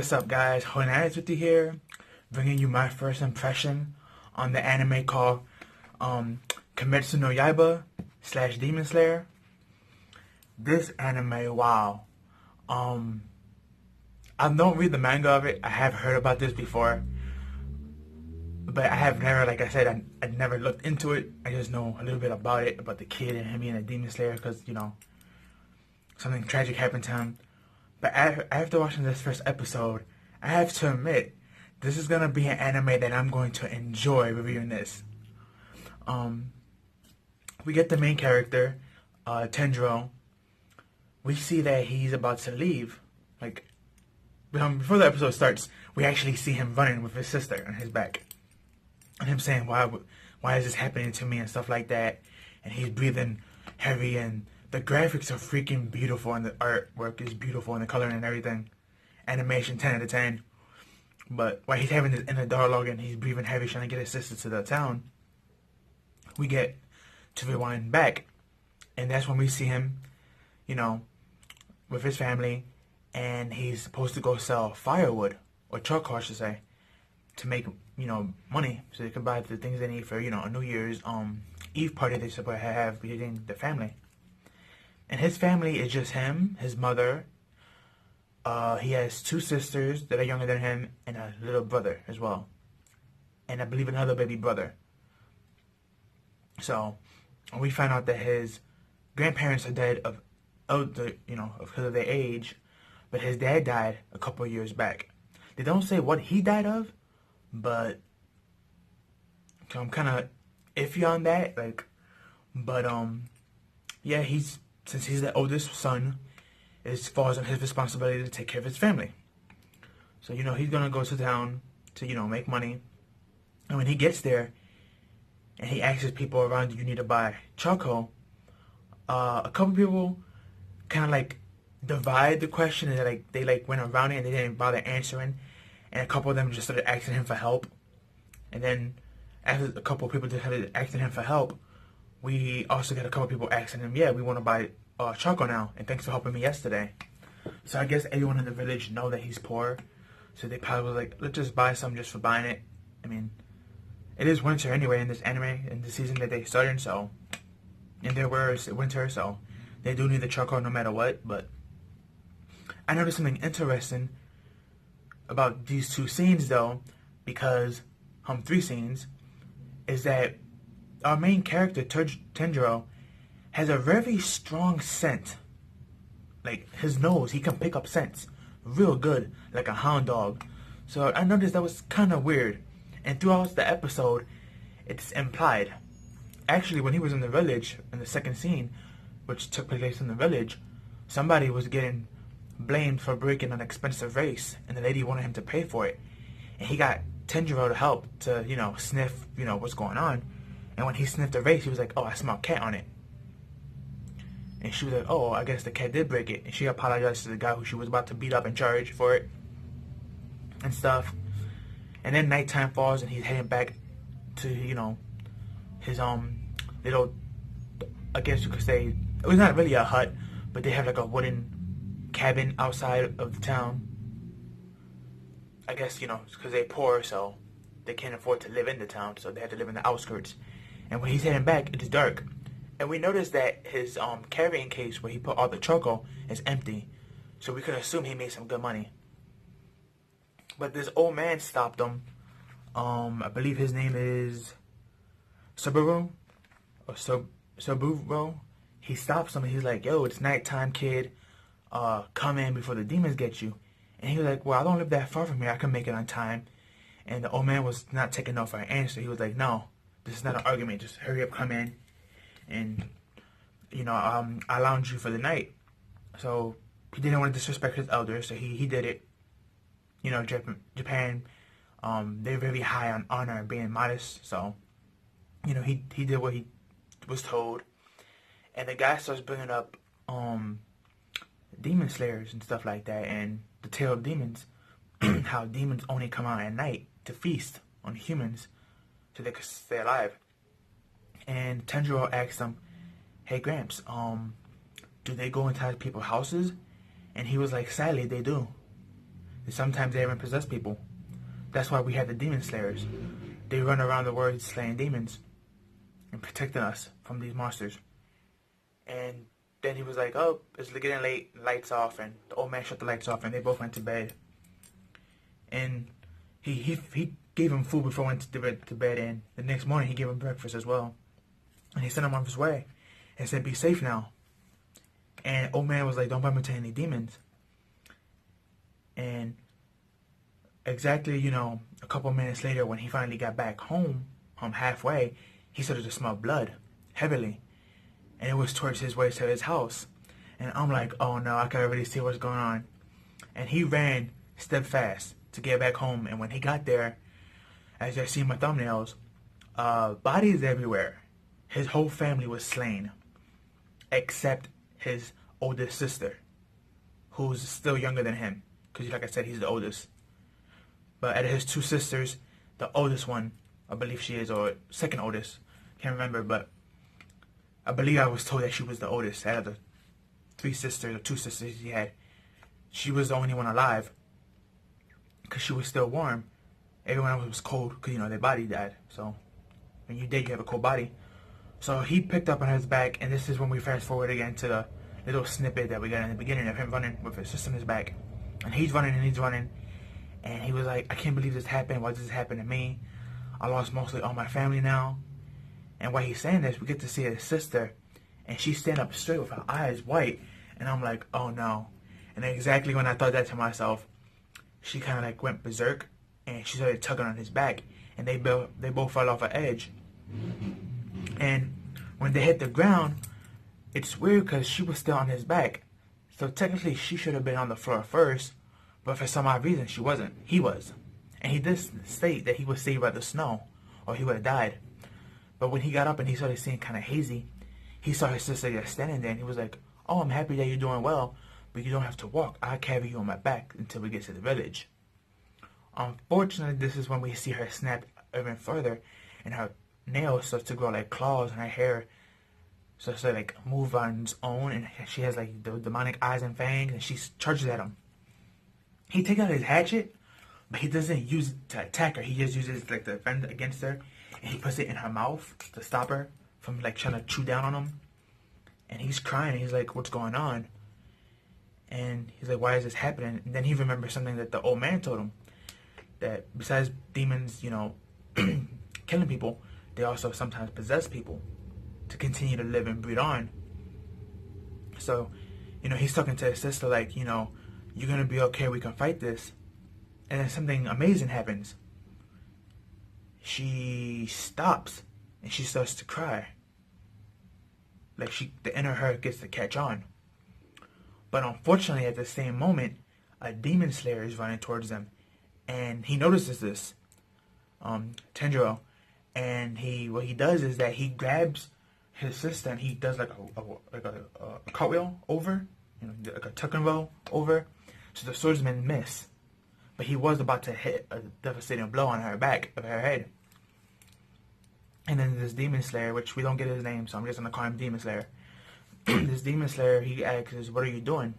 What's up, guys? Honai with you here, bringing you my first impression on the anime called Kimetsu no Yaiba / Demon Slayer. This anime, wow. I don't read the manga of it. I have heard about this before, but I have never, like I said, I never looked into it. I just know a little bit about it, about the kid and him being a Demon Slayer, because, you know, something tragic happened to him. But after watching this first episode, I have to admit, this is going to be an anime that I'm going to enjoy reviewing this. We get the main character, Tenjiro. We see that he's about to leave. Like, before the episode starts, we actually see him running with his sister on his back. And him saying, why is this happening to me and stuff like that. And he's breathing heavy, and the graphics are freaking beautiful, and the artwork is beautiful, and the coloring and everything. Animation 10 out of 10. But while he's having this inner dialogue and he's breathing heavy trying to get his sister to the town, we get to rewind back. And that's when we see him, you know, with his family, and he's supposed to go sell firewood, or charcoal I should say, to make, you know, money so they can buy the things they need for, you know, a New Year's Eve party they're supposed to have within the family. And his family is just him, his mother. He has two sisters that are younger than him, and a little brother as well. And I believe another baby brother. So, we find out that his grandparents are dead because of their age. But his dad died a couple of years back. They don't say what he died of, but so I'm kind of iffy on that. Yeah, since he's the oldest son, it falls on his responsibility to take care of his family. So, you know, he's gonna go to town to, you know, make money. And when he gets there, and he asks people around, "Do you need to buy charcoal?" A couple people kind of like divide the question, and they went around it and they didn't bother answering. And a couple of them just started asking him for help. And then after a couple of people just started asking him for help, we also got a couple of people asking him, "Yeah, we want to buy charcoal now, and thanks for helping me yesterday." So I guess everyone in the village know that he's poor, so they probably was like, "Let's just buy some just for buying it." I mean, it is winter anyway in this anime, in the season that they started, so in their words, winter, so they do need the charcoal no matter what. But I noticed something interesting about these two scenes though, because three scenes, is that our main character Tenjiro has a very strong scent. Like, his nose, he can pick up scents real good, like a hound dog. So I noticed that was kind of weird. And throughout the episode, it's implied. Actually, when he was in the village, in the second scene, which took place in the village, somebody was getting blamed for breaking an expensive vase, and the lady wanted him to pay for it. And he got Tenjiro to help to, you know, sniff, you know, what's going on. And when he sniffed the vase, he was like, "Oh, I smell cat on it." And she was like, "Oh, I guess the cat did break it." And she apologized to the guy who she was about to beat up and charge for it and stuff. And then nighttime falls, and he's heading back to, you know, his little, I guess you could say, it was not really a hut, but they have like a wooden cabin outside of the town. I guess, you know, because they're poor, so they can't afford to live in the town, so they have to live in the outskirts. And when he's heading back, it is dark. And we noticed that his carrying case where he put all the charcoal is empty. So we could assume he made some good money. But this old man stopped him. I believe his name is Saburo, or Saburo. He stops him and he's like, "Yo, it's nighttime, kid. Come in before the demons get you." And he was like, "Well, I don't live that far from here. I can make it on time." And the old man was not taking no for an answer. He was like, "No, this is not an argument. Just hurry up, come in, and, you know, I lounge you for the night." So he didn't want to disrespect his elders, so he did it. You know, Japan, they're very high on honor and being modest. So, you know, he did what he was told. And the guy starts bringing up demon slayers and stuff like that, and the tale of demons, how demons only come out at night to feast on humans so they could stay alive. And Tenjiro asks him, "Hey Gramps, do they go inside people's houses?" And he was like, "Sadly, they do. Sometimes they even possess people. That's why we have the demon slayers. They run around the world slaying demons and protecting us from these monsters. And then he was like, oh, it's getting late, lights off, and the old man shut the lights off, and they both went to bed. And he gave him food before he went to bed, and the next morning he gave him breakfast as well. And he sent him on his way and said, be safe now. And old man was like, don't bump into any demons. And exactly, a couple minutes later, when he finally got back home, halfway, he started to smell blood heavily. And it was towards his way to his house. And I'm like, oh no, I can already see what's going on. And he ran steadfast to get back home. And when he got there, as you see my thumbnails, bodies everywhere. His whole family was slain, except his oldest sister, who's still younger than him. Because like I said, he's the oldest. But out of his two sisters, the oldest one, I believe she is, or second oldest, can't remember, but I believe I was told that she was the oldest out of the three sisters or two sisters he had. She was the only one alive because she was still warm. Everyone else was cold because, their body died. So when you're dead, you have a cold body. So he picked up on his back, and this is when we fast forward again to the little snippet that we got in the beginning of him running with his sister on his back. And he's running and he's running. And he was like, I can't believe this happened. Why did this happen to me? I lost mostly all my family now. And while he's saying this, we get to see his sister. And she's standing up straight with her eyes white. And I'm like, oh no. And exactly when I thought that to myself, she kind of like went berserk. And she started tugging on his back. And they both fell off an edge. And when they hit the ground, it's weird because she was still on his back. So technically she should have been on the floor first. But for some odd reason, she wasn't. He was. And he did state that he was saved by the snow, or he would have died. But when he got up and he started seeing kind of hazy, he saw his sister just standing there, and he was like, oh, I'm happy that you're doing well, but you don't have to walk. I'll carry you on my back until we get to the village. Unfortunately, this is when we see her snap even further, and her nails start to grow like claws, and her hair starts to like move on its own, and she has like the demonic eyes and fangs, and she charges at him. He takes out his hatchet, but he doesn't use it to attack her. He just uses like to defend against her, and he puts it in her mouth to stop her from like trying to chew down on him. And he's crying. And he's like, "What's going on?" And he's like, "Why is this happening?" And then he remembers something that the old man told him, that besides demons, killing people, they also sometimes possess people to continue to live and breed on. So, he's talking to his sister like, you're going to be okay, we can fight this. And then something amazing happens. She stops and she starts to cry. Like the inner her gets to catch on. But unfortunately at the same moment, a demon slayer is running towards them. And he notices this, Tenjiro. And what he does is that he grabs his sister and he does like a cartwheel over, like a tuck and roll over. So the swordsman missed, but he was about to hit a devastating blow on her back of her head. And then this demon slayer, which we don't get his name, so I'm just gonna call him Demon Slayer. This demon slayer, he asks, "What are you doing?"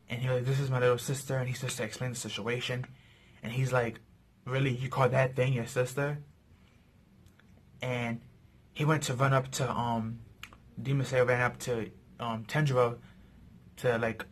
And he's like, "This is my little sister." And he starts to explain the situation, and he's like, "Really, you call that thing your sister?" And he went to run up to Demon Slayer ran up to Tenjiro to like,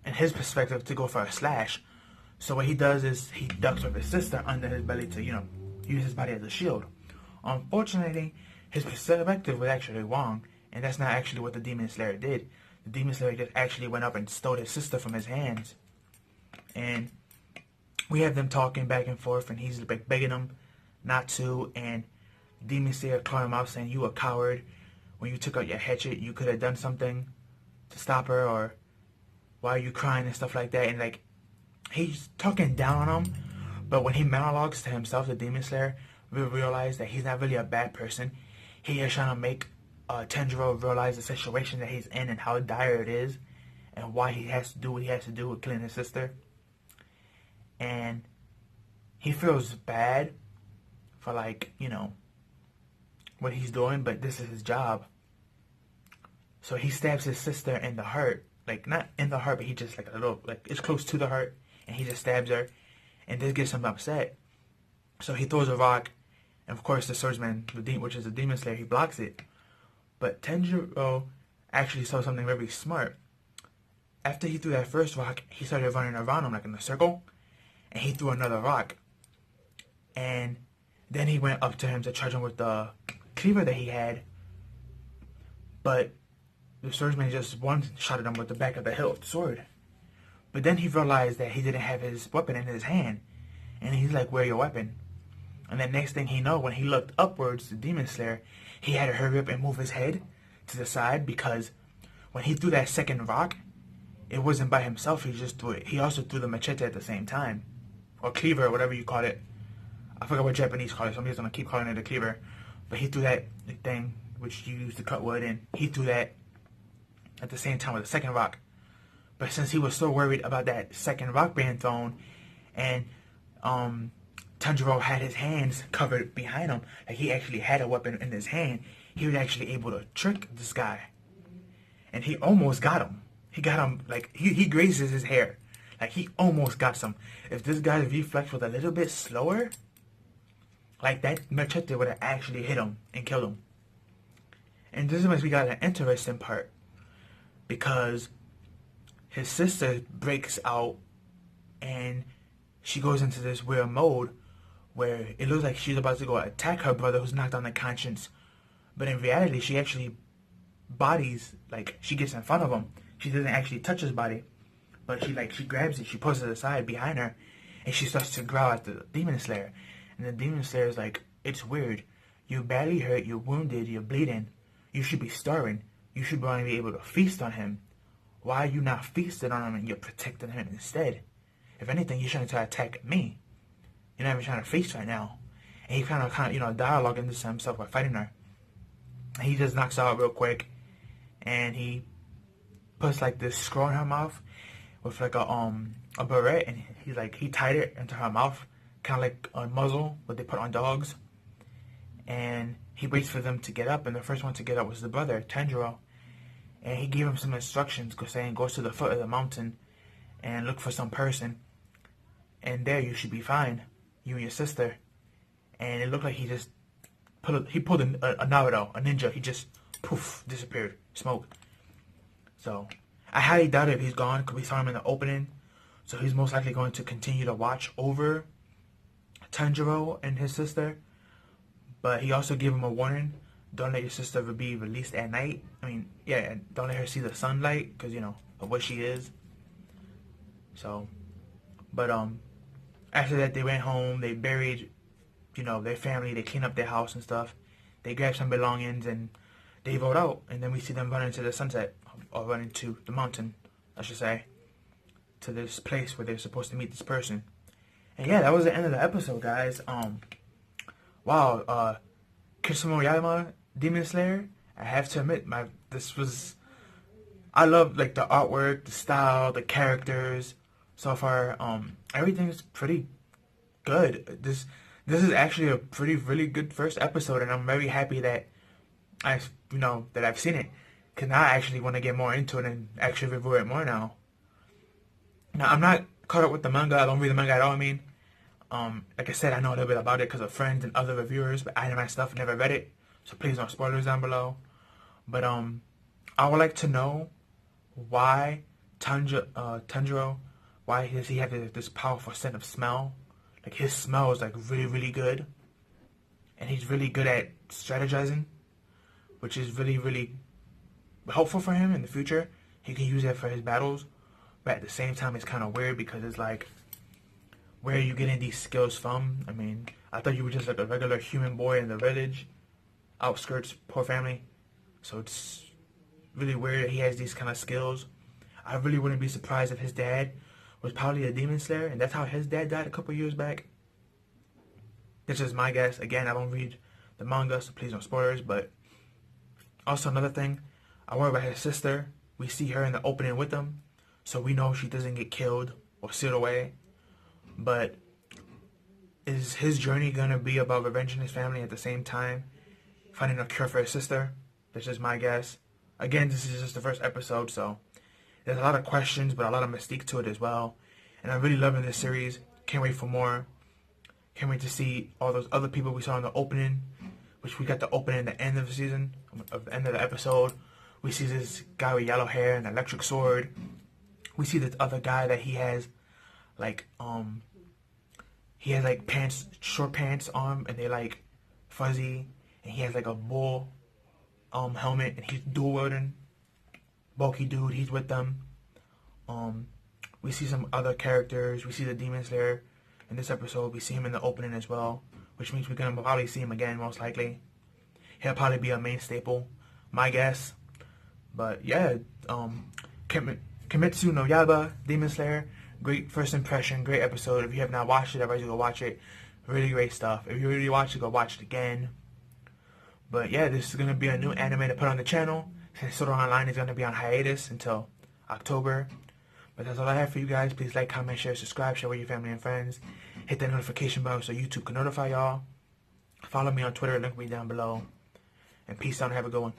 in his perspective, to go for a slash. So what he does is he ducks with his sister under his belly to, use his body as a shield. Unfortunately, his perspective was actually wrong, and that's not actually what the Demon Slayer did. The Demon Slayer just actually went up and stole his sister from his hands. And we have them talking back and forth, and he's like begging him not to, and Demon Slayer calling him out saying, "You a coward. When you took out your hatchet, you could have done something to stop her, or why are you crying," and stuff like that. And like, he's talking down on him, but when he monologues to himself, the Demon Slayer, we realize that he's not really a bad person. He is trying to make Tenjiro realize the situation that he's in and how dire it is, and why he has to do what he has to do with killing his sister. And he feels bad for like, what he's doing, but this is his job. So he stabs his sister in the heart, like not in the heart, but he just like a little, like it's close to the heart. and he just stabs her, and this gets him upset. So he throws a rock, and of course the swordsman, which is the demon slayer, he blocks it. But Tanjiro actually saw something very smart. After he threw that first rock, he started running around him like in a circle, and he threw another rock. And then he went up to him to charge him with the cleaver that he had, but the swordsman just one-shotted him with the back of the hilt sword. But then he realized that he didn't have his weapon in his hand, and he's like, "Where your weapon?" And the next thing he know, when he looked upwards, the demon slayer, he had to hurry up and move his head to the side, because when he threw that second rock, it wasn't by himself. He just threw it. He also threw the machete at the same time, or cleaver, or whatever you call it. I forgot what Japanese call it, so I'm just gonna keep calling it a cleaver. But he threw that thing which you use to cut wood, and he threw that at the same time with the second rock. But since he was so worried about that second rock being thrown, and Tanjiro had his hands covered behind him, like he actually had a weapon in his hand, he was actually able to trick this guy. And he almost got him. He got him, like, he grazes his hair. Like, he almost got some. If this guy's reflex was a little bit slower, like, that machete would have actually hit him and killed him. And this is when we got an interesting part, because his sister breaks out and she goes into this weird mode where it looks like she's about to go attack her brother who's knocked unconscious. But in reality, she actually bodies, like, she gets in front of him. She doesn't actually touch his body, but she grabs it, she pushes it aside behind her, and she starts to growl at the demon slayer. And the demon slayer is like, "It's weird. You're badly hurt, you're wounded, you're bleeding. You should be starving. You should only be able to feast on him. Why are you not feasted on him and you're protecting him instead? If anything, you're trying to attack me. You're not even trying to feast right now." And he kind of, dialoguing this to himself by fighting her. And he just knocks her out real quick, and he puts like this scroll in her mouth with like a beret, and he tied it into her mouth, kind of like a muzzle, what they put on dogs. And he waits for them to get up, and the first one to get up was the brother, Tanjiro. And he gave him some instructions, saying, "Go to the foot of the mountain and look for some person, and there you should be fine, you and your sister." And it looked like he just pulled a Naruto, a ninja. He just poof, disappeared, smoke. So I highly doubt if he's gone, because we saw him in the opening. So he's most likely going to continue to watch over Tanjiro and his sister. But he also gave him a warning: don't let your sister be released at night. Don't let her see the sunlight, because, of what she is. So, but after that, they went home, they buried, their family, they cleaned up their house and stuff. They grabbed some belongings, and they rode out. And then we see them run into the sunset, or run into the mountain, I should say, to this place where they're supposed to meet this person. And yeah, that was the end of the episode, guys. Wow, Kimetsu Demon Slayer, I have to admit, I love, like, the artwork, the style, the characters. So far, everything's pretty good. This is actually a really good first episode, and I'm very happy that I've seen it, because now I actually want to get more into it and actually review it more now. Now, I'm not caught up with the manga. I don't read the manga at all. Like I said, I know a little bit about it because of friends and other reviewers, but I myself never read it, so please no spoilers down below. But I would like to know why Tanjiro, why does he have this powerful sense of smell? Like, his smell is like really, really good, and he's really good at strategizing, which is really, really helpful for him in the future. He can use that for his battles, but at the same time, it's kind of weird, because it's like, where are you getting these skills from? I thought you were just like a regular human boy in the village, outskirts, poor family. So it's really weird that he has these kind of skills. I really wouldn't be surprised if his dad was probably a demon slayer, and that's how his dad died a couple years back. This is my guess. Again, I don't read the manga, so please no spoilers. But also another thing, I worry about his sister. We see her in the opening with him, so we know she doesn't get killed or sealed away. But is his journey going to be about revenging his family at the same time finding a cure for his sister? That's just my guess. Again, this is just the first episode, so there's a lot of questions, but a lot of mystique to it as well. And I'm really loving this series. Can't wait for more. Can't wait to see all those other people we saw in the opening, which we got the opening at the end of the season, of the end of the episode. We see this guy with yellow hair and an electric sword. We see this other guy that he has like pants, short pants on, and they're like fuzzy, and he has like a bull helmet, and he's dual wielding. Bulky dude, he's with them. We see some other characters. We see the Demon Slayer in this episode. We see him in the opening as well, which means we're gonna probably see him again, most likely. He'll probably be a main staple, my guess. But yeah, Kimetsu no Yaiba, Demon Slayer, great first impression, great episode. If you have not watched it, I advise you to go watch it. Really great stuff. If you already watched it, go watch it again. But yeah, this is gonna be a new anime to put on the channel, since Sword Art Online is gonna be on hiatus until October. But that's all I have for you guys. Please like, comment, share, subscribe, share with your family and friends. Hit that notification bell so YouTube can notify y'all. Follow me on Twitter, link me down below. And peace out and have a good one.